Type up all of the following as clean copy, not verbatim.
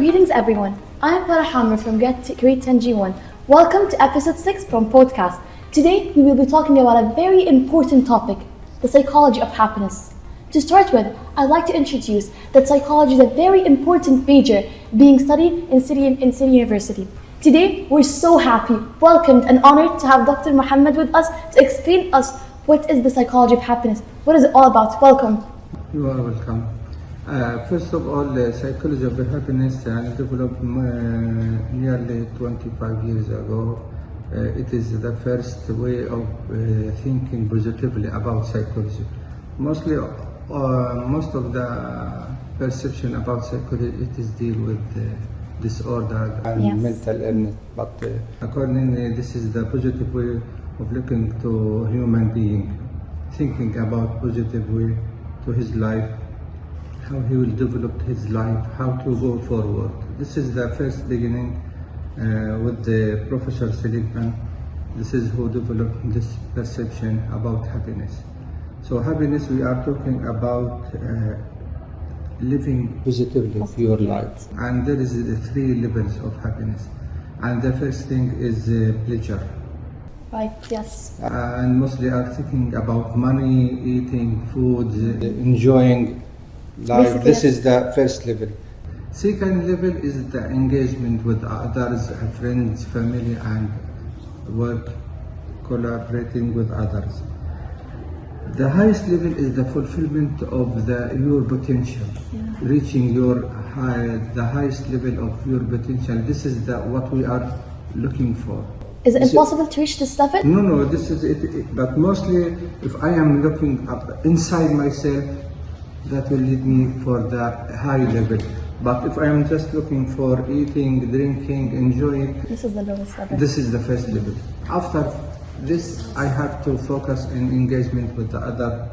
Greetings everyone, I am Farah Hammer from Grade 10G1. Welcome to episode 6 from PODCAS. Today we will be talking about a very important topic, the psychology of happiness. To start with, I'd like to introduce that psychology is a very important major being studied in City University. Today we're so happy, welcomed and honored to have Dr. Mohammad with us to explain us what is the psychology of happiness. What is it all about? Welcome. You are welcome. First of all, the psychology of happiness developed nearly 25 years ago. It is the first way of thinking positively about psychology. Most of the perception about psychology, it is deal with disorder and mental illness. But accordingly, this is the positive way of looking to human being, thinking about positive way to his life, how he will develop his life, how to go forward. This is the first beginning with the Professor Seligman. This is who developed this perception about happiness. So happiness, we are talking about living positively your life. And there is three levels of happiness. And the first thing is pleasure. Right, yes. And mostly are thinking about money, eating, food, enjoying life. Basically, this is the first level. Second level is the engagement with others, friends, family, and work, collaborating with others. The highest level is the fulfillment of your potential, reaching the highest level of your potential. This is what we are looking for. Is it impossible to reach this level? No, this is it. But mostly, if I am looking up inside myself, that will lead me for the high level. But if I am just looking for eating, drinking, enjoying, This is the lowest level. this is the first level. After this, I have to focus on engagement with the other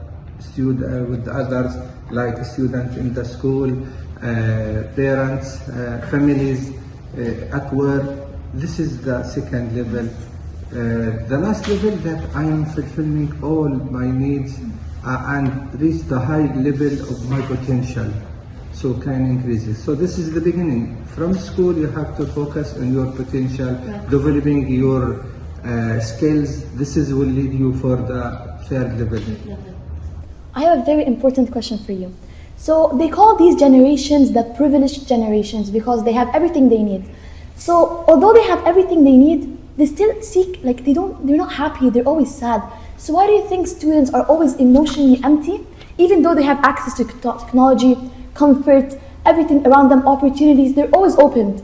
with the others, like students in the school, parents, families, at work. This is the second level. The last level that I am fulfilling all my needs and reach the high level of my potential, so can increase it. So this is the beginning. From school you have to focus on your potential, developing your skills. This will lead you for the third level. I have a very important question for you. So they call these generations the privileged generations because they have everything they need. So although they have everything they need, they still seek, they're not happy, they're always sad. So why do you think students are always emotionally empty, even though they have access to technology, comfort, everything around them, opportunities, they're always opened?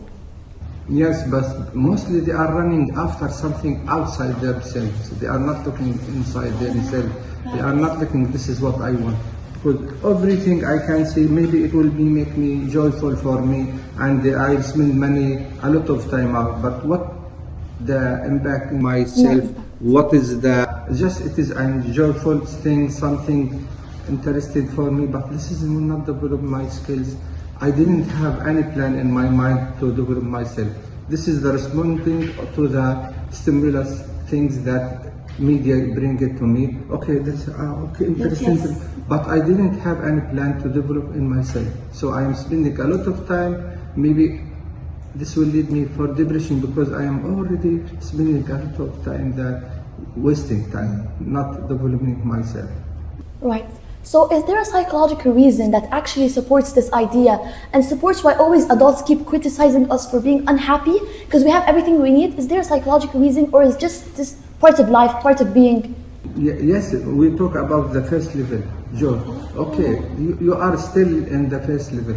Yes, but mostly they are running after something outside themselves. They are not looking inside themselves. They are not looking, this is what I want. Because everything I can see, maybe it will make me joyful for me, and I spend money, a lot of time out. But what the impact in myself? What is it is a joyful thing, something interesting for me, but this will not develop my skills. I didn't have any plan in my mind to develop myself. This is the responding to the stimulus things that media bring it to me. Okay, that's okay, interesting. Yes. But I didn't have any plan to develop in myself. So I am spending a lot of time. Maybe this will lead me for depression because I am already spending a lot of time wasting time, not developing myself. Right. So is there a psychological reason that actually supports this idea and supports why always adults keep criticizing us for being unhappy because we have everything we need? Is there a psychological reason, or is just this part of life, part of being? Yes, we talk about the first level, Joe. Okay, you are still in the first level.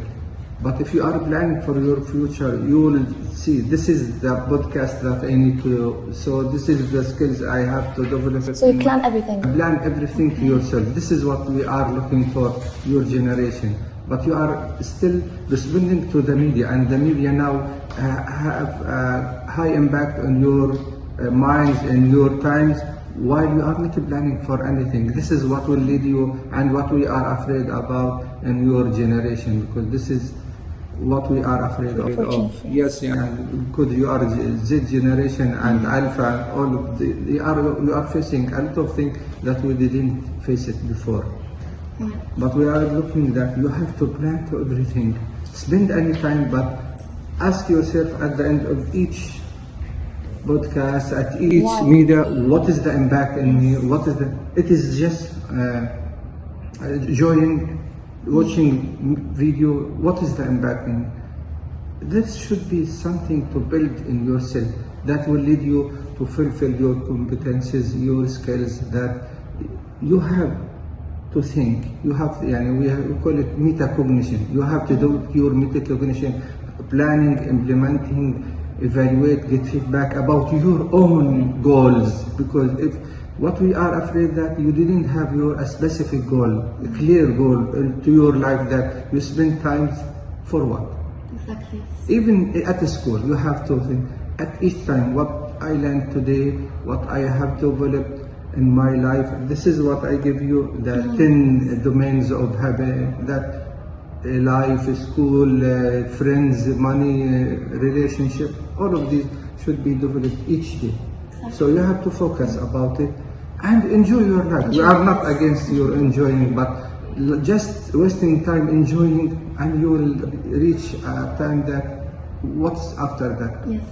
But if you are planning for your future, you will see this is the podcast that I need to. So this is the skills I have to develop. So you plan everything. Plan everything to yourself. This is what we are looking for, your generation. But you are still responding to the media, and the media now have high impact on your minds and your times, while you are not planning for anything. This is what will lead you, and what we are afraid about in your generation, because this is what we are afraid of. Yes, because you are Z generation and Alpha, all of you are facing a lot of things that we didn't face it before. But we are looking that you have to plan to everything. Spend any time, but Ask yourself at the end of each podcast, at each Wow. media, what is the impact in me? What is the? It is just enjoying, watching video. What is the impact in me? This should be something to build in yourself that will lead you to fulfill your competences, your skills that you have to think. You have, we call it metacognition. You have to do your metacognition, planning, implementing, evaluate, get feedback about your own goals. Because if what we are afraid that you didn't have a specific goal, a clear goal to your life that you spend time for what? Exactly. Even at the school, you have to think at each time what I learned today, what I have developed in my life. This is what I give you, the 10 domains of happiness, that life, school, friends, money, relationship, all of these should be developed each day. So you have to focus about it and enjoy your life. We are not against your enjoying, but just wasting time enjoying, and you will reach a time that what's after that. Yes.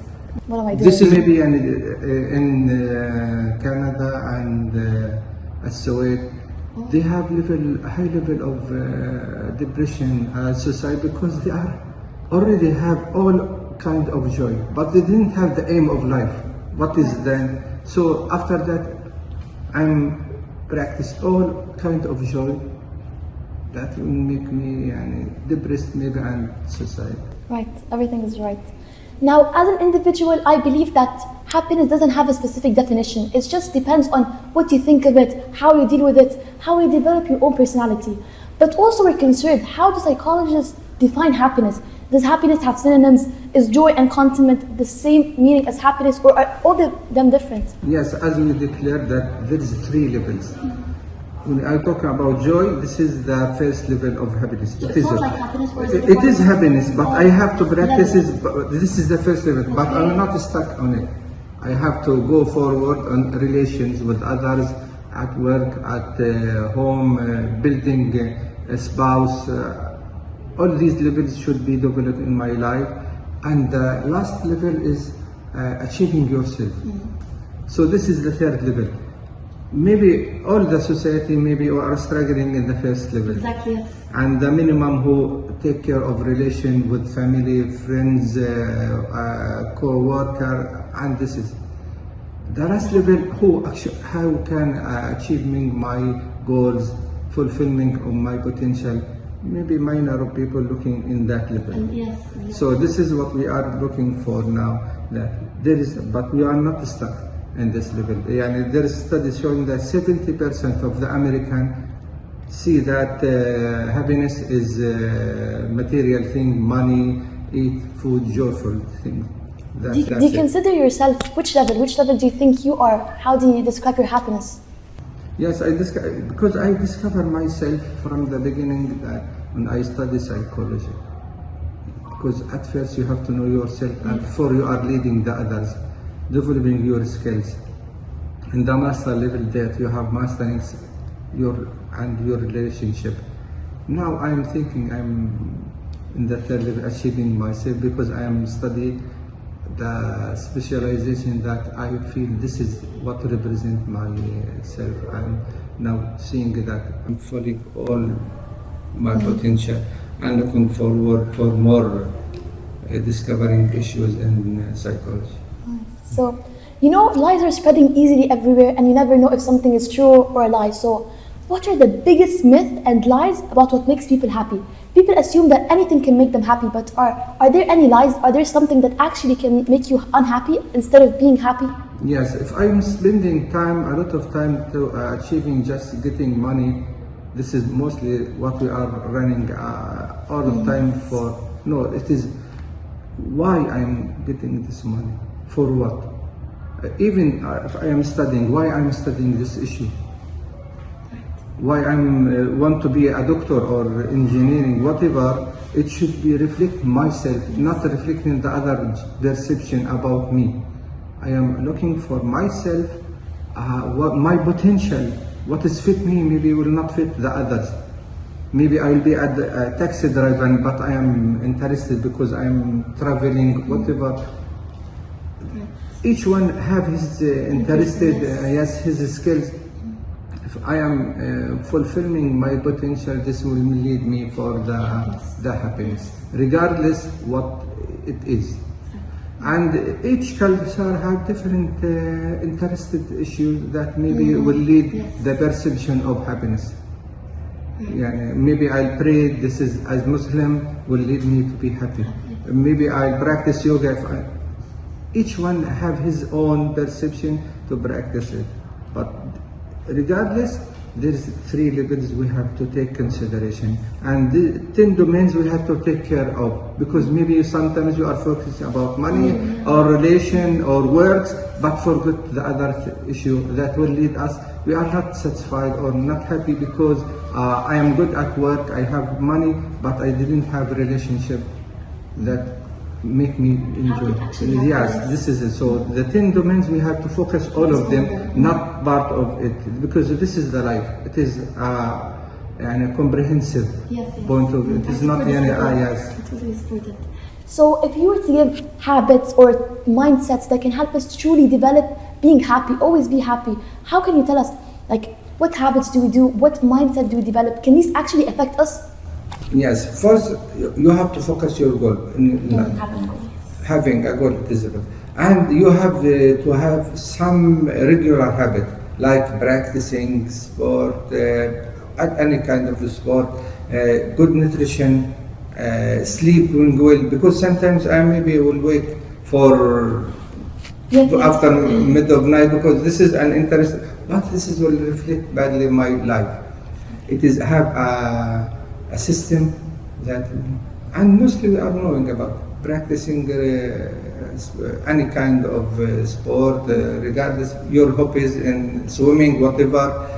What am I doing? This is maybe in Canada and Kuwait. They have high level of depression society because they are already have all kind of joy, but they didn't have the aim of life. What is then? So after that, I'm practice all kind of joy that will make me depressed maybe and suicide. Right, everything is right. Now, as an individual, I believe that happiness doesn't have a specific definition. It just depends on what you think of it, how you deal with it, how you develop your own personality. But also we're concerned, how do psychologists define happiness? Does happiness have synonyms? Is joy and contentment the same meaning as happiness, or are all of them different? Yes, as we declared that there is 3 levels. When I talk about joy, this is the first level of happiness. So it it's is not like happiness, or is it it is happiness, but I have to practice level? this is the first level, but I'm not stuck on it. I have to go forward on relations with others, at work, at home, building a spouse. All these levels should be developed in my life. And the last level is achieving yourself. So this is the third level. Maybe all the society maybe are struggling in the first level. Exactly, yes. And the minimum who take care of relation with family, friends, co-worker, and this is the last level. How can achieving my goals, fulfillment of my potential? Maybe minor of people looking in that level. Yes. So this is what we are looking for now. That there is, but we are not stuck in this level. There is studies showing that 70% of the American see that happiness is a material thing, money, eat, food, joyful thing. Do you consider yourself, which level do you think you are? How do you describe your happiness? Yes, because I discovered myself from the beginning that when I study psychology. Because at first you have to know yourself, and before you are leading the others, developing your skills. In the master level that you have mastering your relationship. Now I am thinking I'm in the third level, achieving myself, because I am studying the specialization that I feel this is what represents myself. I'm now seeing that I'm fulfilling all my potential and looking forward for more discovering issues in psychology. So, lies are spreading easily everywhere, and you never know if something is true or a lie. So, what are the biggest myths and lies about what makes people happy? People assume that anything can make them happy, but are there any lies? Are there something that actually can make you unhappy instead of being happy? Yes, if I'm spending a lot of time to achieving just getting money, this is mostly what we are running all the time for. No, it is why I'm getting this money, for what? Even if I am studying, why I'm studying this issue? Why I'm want to be a doctor or engineering, whatever, it should be reflect myself, not reflecting the other perception about me. I am looking for myself, what my potential, what is fit me, maybe will not fit the others. Maybe I will be at a taxi driver, but I am interested because I am traveling, whatever. Each one have his interested, yes, his skills. If I am fulfilling my potential, this will lead me for the happiness, regardless what it is. And each culture have different interested issues that maybe will lead the perception of happiness. Yeah, maybe I'll pray, this is as Muslim will lead me to be happy. Maybe I'll practice yoga. Each one have his own perception to practice it. But regardless, there's 3 levels we have to take consideration. And the 10 domains we have to take care of. Because maybe sometimes you are focused about money or relation or works, but forget the other issue that will lead us. We are not satisfied or not happy because I am good at work, I have money, but I didn't have a relationship that make me enjoy. Yes, this is it. So the 10 domains we have to focus all of them, not part of it, because this is the life. It is a comprehensive point of view. It is not yes. So if you were to give habits or mindsets that can help us truly develop being happy, always be happy, how can you tell us, like, what habits do we do? What mindset do we develop? Can these actually affect us? Yes, first you have to focus your goal. Having a goal is it. And you have to have some regular habit, like practicing sport, any kind of sport, good nutrition, sleeping well, because sometimes I maybe will wait for after mid of night because this is an interest, but this is will reflect badly my life. It is have a system that, and mostly we are knowing about practicing any kind of sport, regardless your hobbies in swimming, whatever,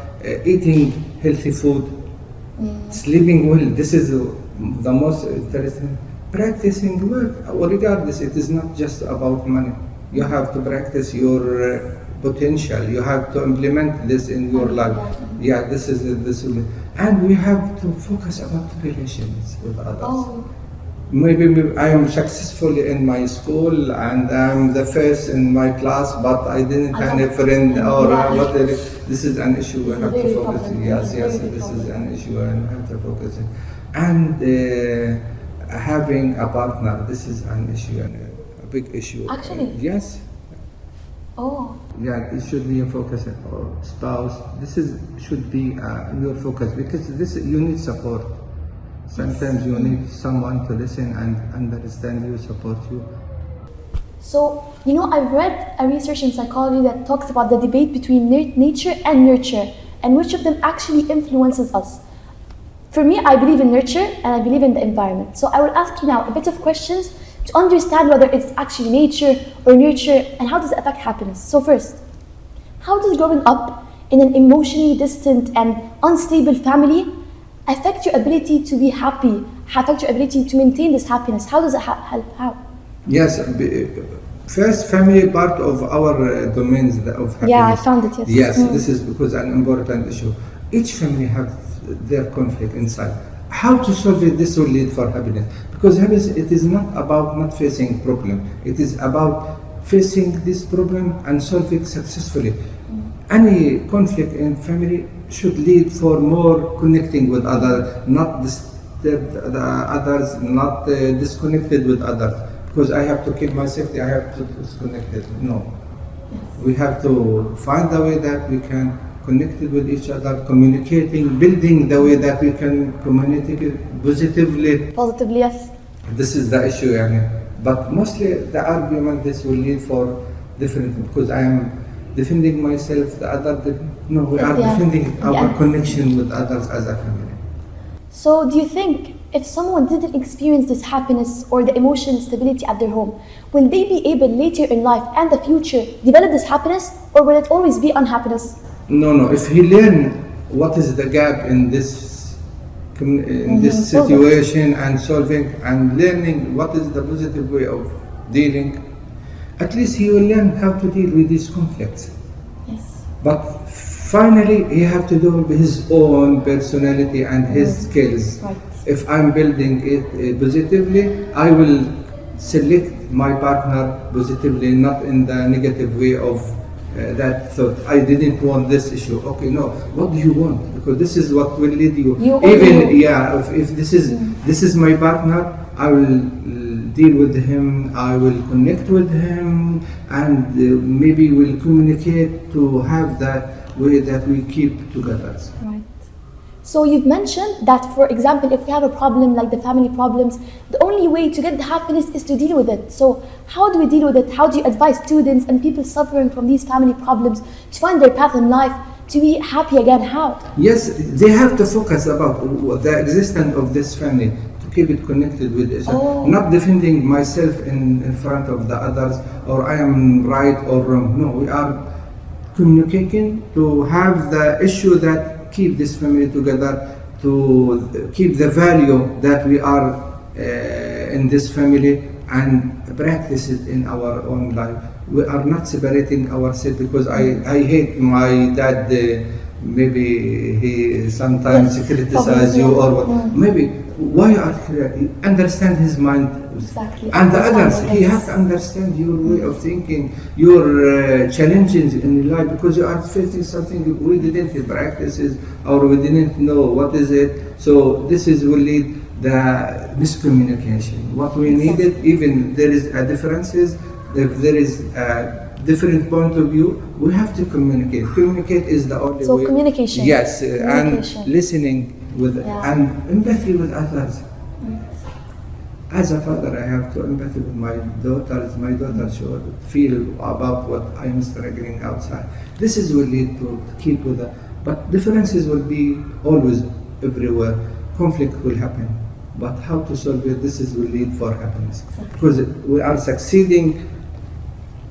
eating healthy food, sleeping well. This is the most interesting. Practicing work, regardless, it is not just about money. You have to practice your potential. You have to implement this in your life. Yeah, this is. And we have to focus about relations with others. Maybe I am successful in my school and I'm the first in my class, but I didn't have a friend or whatever. This is an issue we have to focus on. Yes, this is an issue and we have to focus on. And having a partner, this is an issue and a big issue. Actually? Yes. Oh. Yeah, it should be a focus or spouse. Should be your focus because you need support. Sometimes you need someone to listen and understand you, support you. So, I've read a research in psychology that talks about the debate between nature and nurture and which of them actually influences us. For me, I believe in nurture and I believe in the environment. So I will ask you now a bit of questions to understand whether it's actually nature or nurture and how does it affect happiness. So first, how does growing up in an emotionally distant and unstable family affect your ability to be happy, affect your ability to maintain this happiness? How does it help? How? Yes, first family part of our domains of happiness. Yeah, I found it, yes. Yes, this is because an important issue. Each family have their conflict inside. How to solve it, this will lead for happiness. Because happiness, it is not about not facing problem. It is about facing this problem and solve it successfully. Any conflict in family should lead for more connecting with others, not disturb the others, not disconnected with others. Because I have to keep my safety, I have to disconnect it. No. We have to find a way that we can connect with each other, communicating, building the way that we can communicate positively. Positively, yes. This is the issue, but mostly the argument this will lead for different, because I am defending myself, the other, we are defending our connection with others as a family. So do you think if someone didn't experience this happiness or the emotional stability at their home, will they be able later in life and the future develop this happiness, or will it always be unhappiness? No. If he learn what is the gap in this situation and solving and learning what is the positive way of dealing, at least he will learn how to deal with these conflicts. Yes. But finally he have to do his own personality and his skills. Right. If I'm building it positively, I will select my partner positively, not in the negative way of that thought. I didn't want this issue. Okay, no. What do you want? Because this is what will lead you. If this is my partner, I will deal with him. I will connect with him, and maybe we'll communicate to have that way that we keep together. Right. So you've mentioned that, for example, if we have a problem like the family problems, the only way to get the happiness is to deal with it. So how do we deal with it? How do you advise students and people suffering from these family problems to find their path in life, to be happy again? How? Yes, they have to focus about the existence of this family, to keep it connected with each other. Not defending myself in front of the others, or I am right or wrong. No, we are communicating to have the issue that keep this family together, to keep the value that we are in this family, and practice it in our own life. We are not separating ourselves, because I hate my dad. Maybe he sometimes criticize you or what. Maybe why are understand his mind. Exactly. And the others, he have to understand your way of thinking, your challenges in life, because you are facing something we didn't practice it, or we didn't know what is it. So this is will lead the miscommunication. What we needed, even there is a differences, if there is a different point of view, we have to communicate. Communicate is the only way. So communication. Yes, Communication. and listening with and empathy with others. As a father, I have to empathy with my daughters. My daughter should feel about what I am struggling outside. This is will lead to keep with the, but differences will be always everywhere. Conflict will happen, but how to solve it? This is will lead for happiness, because we are succeeding,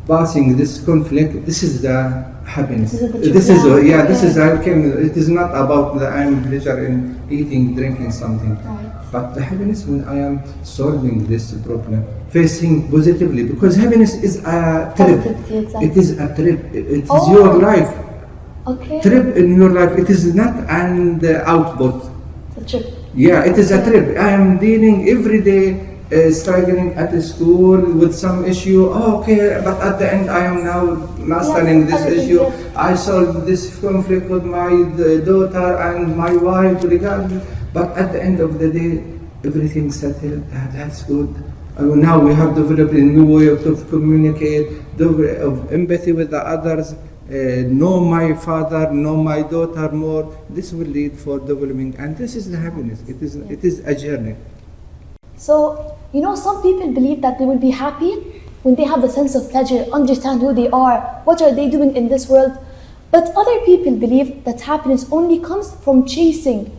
passing this conflict. This is the happiness. This is how can. It is not about the I am pleasure in eating, drinking something. Right. But the happiness when I am solving this problem, facing positively, because happiness is a trip. Exactly. It is a trip. It is your life. Okay. Trip in your life. It is not an output. It's a trip. Yeah, it is a trip. I am dealing every day, struggling at the school with some issue. Oh, okay, but at the end I am now mastering this issue. Yes. I solved this conflict with my daughter and my wife regardless. But at the end of the day, everything settled. That's good. Now we have developed a new way of communicate, of empathy with the others. Know my father, know my daughter more. This will lead for developing, and this is the happiness. It is a journey. So, some people believe that they will be happy when they have the sense of pleasure, understand who they are, what are they doing in this world. But other people believe that happiness only comes from chasing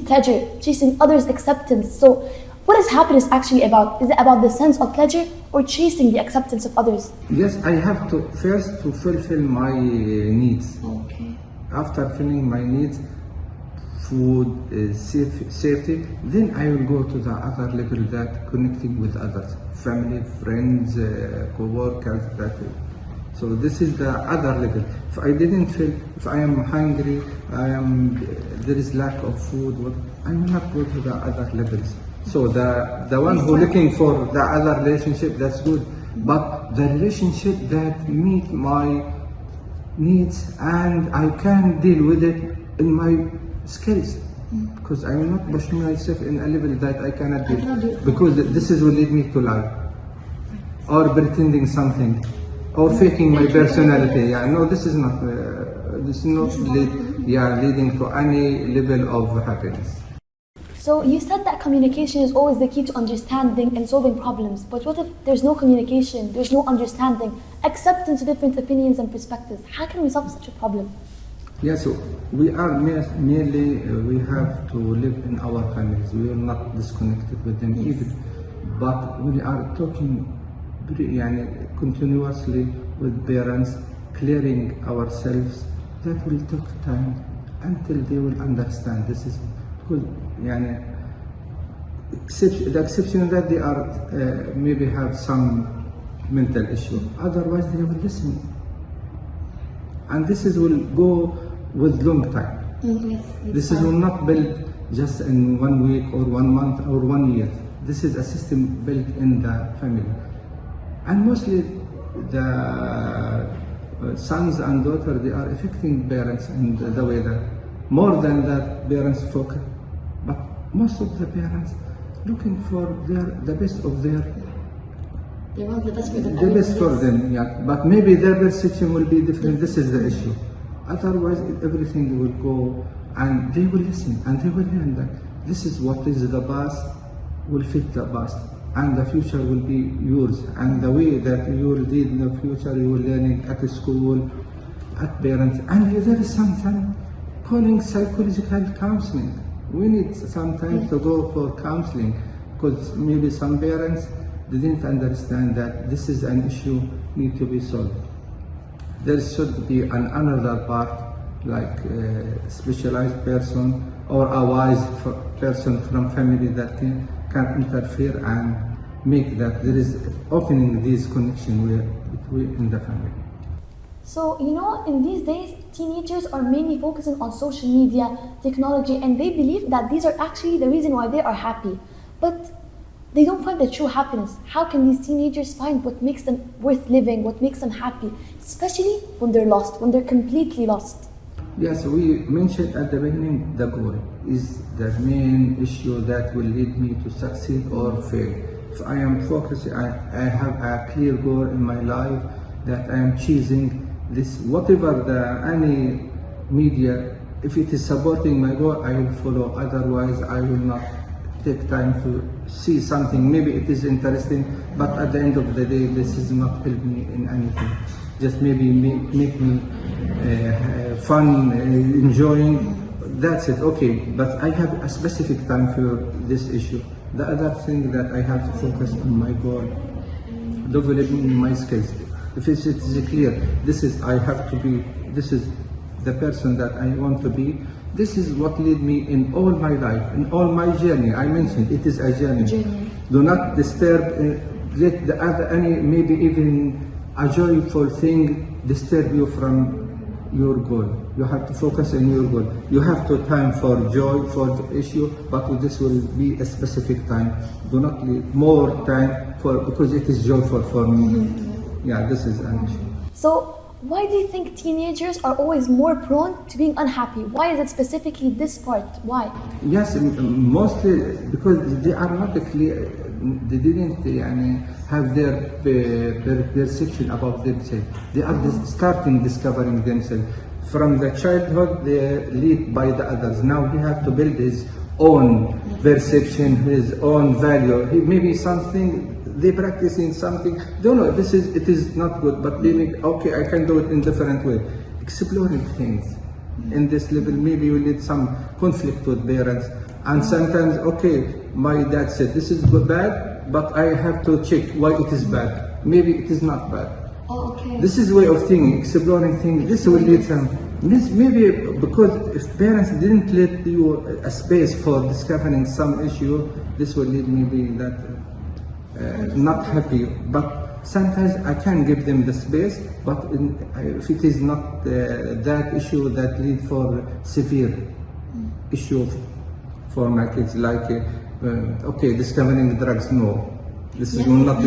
pleasure, chasing others' acceptance. So, what is happiness actually about? Is it about the sense of pleasure or chasing the acceptance of others? Yes, I have to first to fulfill my needs. Okay. After filling my needs, food, safety, then I will go to the other level, that connecting with others, family, friends, co-workers, that. So this is the other level. If I didn't feel, if I am hungry, there is lack of food, I will not go to the other levels. So the one who looking for the other relationship, that's good. But the relationship that meet my needs and I can deal with it in my skills. Because I will not push myself in a level that I cannot do. Because this is will lead me to lie. Or pretending something. Or faking my personality. No, this is not leading to any level of happiness. So you said that communication is always the key to understanding and solving problems. But what if there's no communication, there's no understanding, acceptance of different opinions and perspectives? How can we solve such a problem? Yeah, so we are merely, we have to live in our families. We are not disconnected with them either. But we are talking continuously with parents, clearing ourselves. That will take time until they will understand. This is because the exception that they are maybe have some mental issue. Otherwise, they will listen, and this is will go with long time. Yes, This is will not build just in 1 week or 1 month or 1 year. This is a system built in the family. And mostly the sons and daughters, they are affecting parents in the way that more than that parents focus. But most of the parents looking for the best of their they want the best for the best for them, yeah. But maybe their perception will be different. This is the issue. Otherwise, everything will go, and they will listen, and they will learn that this is what is the past will fit the past, and the future will be yours. And the way that you will lead in the future, you will learning at school, at parents, and there is something calling psychological counseling. We need some time to go for counseling, because maybe some parents didn't understand that this is an issue need to be solved. There should be another part, like a specialized person or a wise person from family that can interfere and make that there is opening this connection between in the family. So, in these days, teenagers are mainly focusing on social media, technology, and they believe that these are actually the reason why they are happy. But they don't find the true happiness. How can these teenagers find what makes them worth living, what makes them happy, especially when they're lost, when they're completely lost? Yes, we mentioned at the beginning the goal is the main issue that will lead me to succeed or fail. If I am focused, I have a clear goal in my life that I am choosing this, whatever any media, if it is supporting my goal, I will follow. Otherwise, I will not take time to see something. Maybe it is interesting, but at the end of the day, this is not help me in anything. Just maybe make me fun, enjoying. That's it. Okay, but I have a specific time for this issue. The other thing that I have to focus on my goal, developing my skills. If it is clear, this is the person that I want to be. This is what led me in all my life, in all my journey. I mentioned it is a journey. Do not disturb, let the other, maybe even a joyful thing disturb you from your goal. You have to focus on your goal. You have to time for joy, for the issue, but this will be a specific time. Do not leave more time because it is joyful for me. Yeah, this is an issue. So, why do you think teenagers are always more prone to being unhappy? Why is it specifically this part? Why? Yes, mostly because they are not clear. They didn't have their perception about themselves. They are starting discovering themselves. From the childhood, they lead by the others. Now he have to build his own perception, his own value. Maybe something they practice in something. Don't know. It is not good, but they make okay. I can do it in different way. Exploring things in this level. Maybe you need some conflict with parents, and sometimes okay. My dad said this is good, bad, but I have to check why it is bad. Maybe it is not bad. Oh, okay. This is way of thinking, exploring things. This will lead some. This maybe because if parents didn't let you a space for discovering some issue, this will lead maybe that not happy. But sometimes I can give them the space. But if it is not that issue that lead for severe issue for my kids, like okay, discovering drugs, no. This is not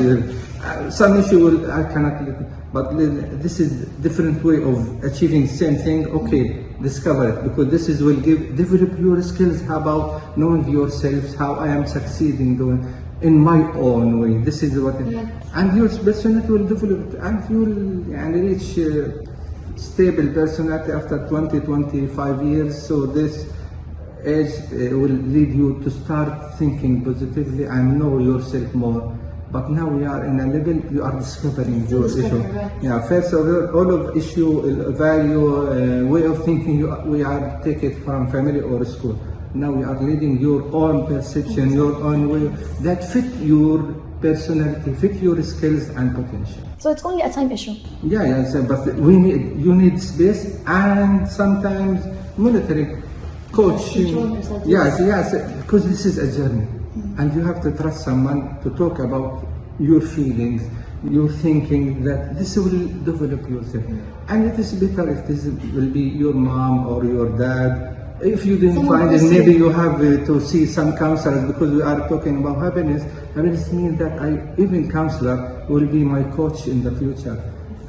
some issue I cannot let, but this is different way of achieving same thing. Okay, discover it, because this is will develop your skills. How about knowing yourselves, how I am succeeding doing in my own way. This is what and your personality will develop, and you will reach stable personality after 20-25 years. So this age will lead you to start thinking positively and know yourself more. But now we are in a level you are discovering your issue. Yeah, first of all of issue, value, way of thinking, we are take it from family or school. Now we are leading your own perception, your own way that fit your personality, fit your skills and potential. So it's only a time issue. Yeah, but you need space and sometimes military coaching. Yes, because this is a journey, and you have to trust someone to talk about your feelings, you're thinking that this will develop yourself. And it is better if this will be your mom or your dad. If you didn't find it, maybe you have to see some counselors, because we are talking about happiness. Happiness means that even counselor will be my coach in the future.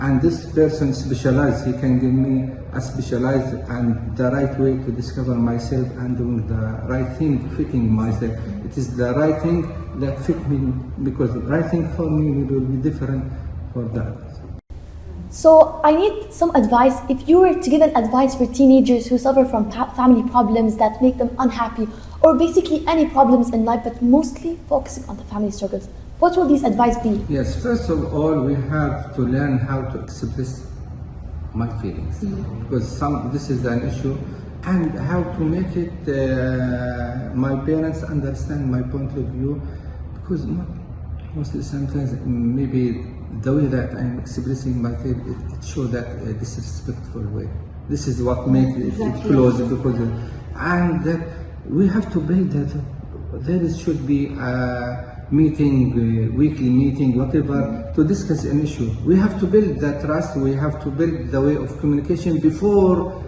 And this person specialized, he can give me a specialized and the right way to discover myself and doing the right thing, fitting myself. It is the right thing that fit me, because the right thing for me will be different for that. So I need some advice. If you were to give an advice for teenagers who suffer from family problems that make them unhappy, or basically any problems in life, but mostly focusing on the family struggles, what will these advice be? Yes, first of all, we have to learn how to express my feelings, because this is an issue, and how to make it my parents understand my point of view, because mostly sometimes maybe the way that I'm expressing my feelings, it shows that disrespectful way. This is what makes it close, because and that we have to build that. There should be a meeting, weekly meeting, whatever, to discuss an issue. We have to build that trust. We have to build the way of communication before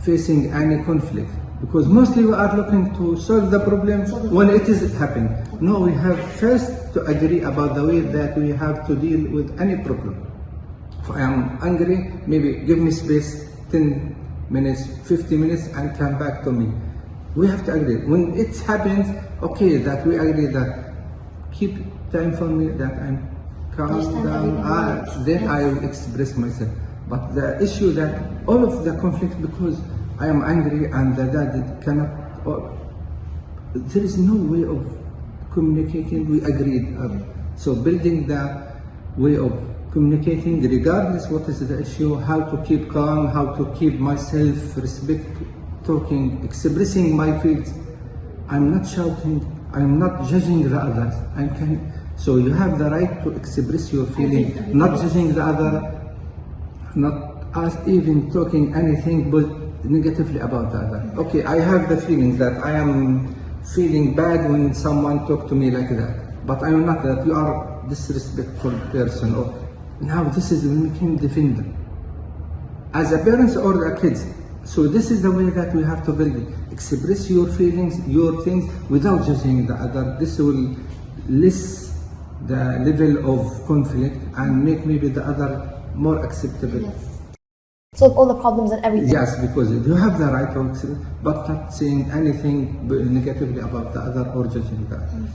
facing any conflict, because mostly we are looking to solve the problem when it is happening. No, we have first to agree about the way that we have to deal with any problem. If I am angry, maybe give me space, 10 minutes, 50 minutes, and come back to me. We have to agree. When it happens, okay, that we agree that keep time for me, that I'm calm down, then I will express myself. But the issue that all of the conflict, because I am angry and the dad cannot, there is no way of communicating, we agreed. So building the way of communicating, regardless what is the issue, how to keep calm, how to keep myself, respect, talking, expressing my feelings. I'm not shouting, I'm not judging the others. So you have the right to express your feeling, not judging the other, not even talking anything but negatively about the other. Okay, I have the feeling that I am feeling bad when someone talk to me like that, but I am not that. You are disrespectful person. Or now this is when we can defend them as a parents or the kids. So this is the way that we have to build it. Express your feelings, your things, without judging the other. This will less the level of conflict and make maybe the other more acceptable. Yes. Solve all the problems and everything. Yes, because you have the right to accept, but not saying anything negatively about the other or judging the other.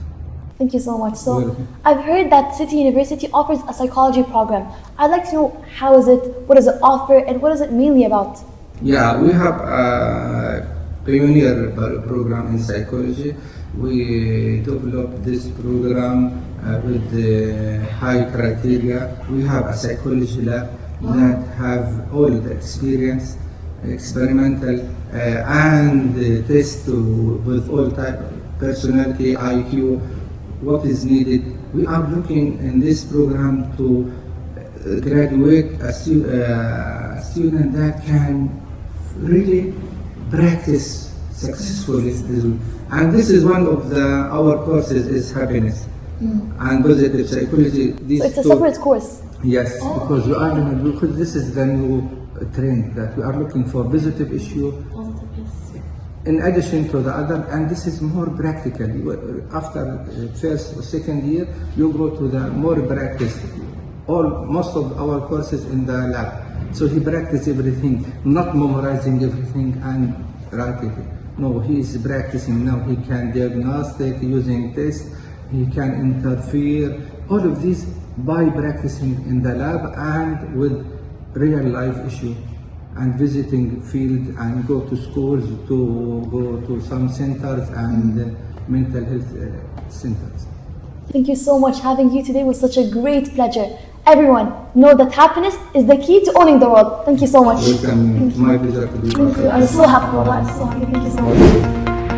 Thank you so much. So I've heard that City University offers a psychology program. I'd like to know, how is it, what does it offer, and what is it mainly about? Yeah, we have a pioneer program in psychology. We developed this program with the high criteria. We have a psychology lab that have all the experience, experimental and test with all type of personality, IQ, what is needed. We are looking in this program to graduate a student that can really practice successfully. And this is one of our courses is happiness and positive psychology. So it's a separate course? Yes, because this is the new trend that we are looking for, positive issue. Positive, yes. In addition to the other, and this is more practical. After first or second year, you go to the more practice. Most of our courses in the lab. So he practices everything, not memorizing everything and writing it. No, he is practicing now. He can diagnose using tests. He can interfere. All of this by practicing in the lab and with real life issue, and visiting field and go to schools, to go to some centers and mental health centers. Thank you so much. Having you today was such a great pleasure. Everyone, know that happiness is the key to owning the world. Thank you so much. Welcome. My pleasure to be here. Thank you. I'm so happy. I'm so happy. Thank you so much.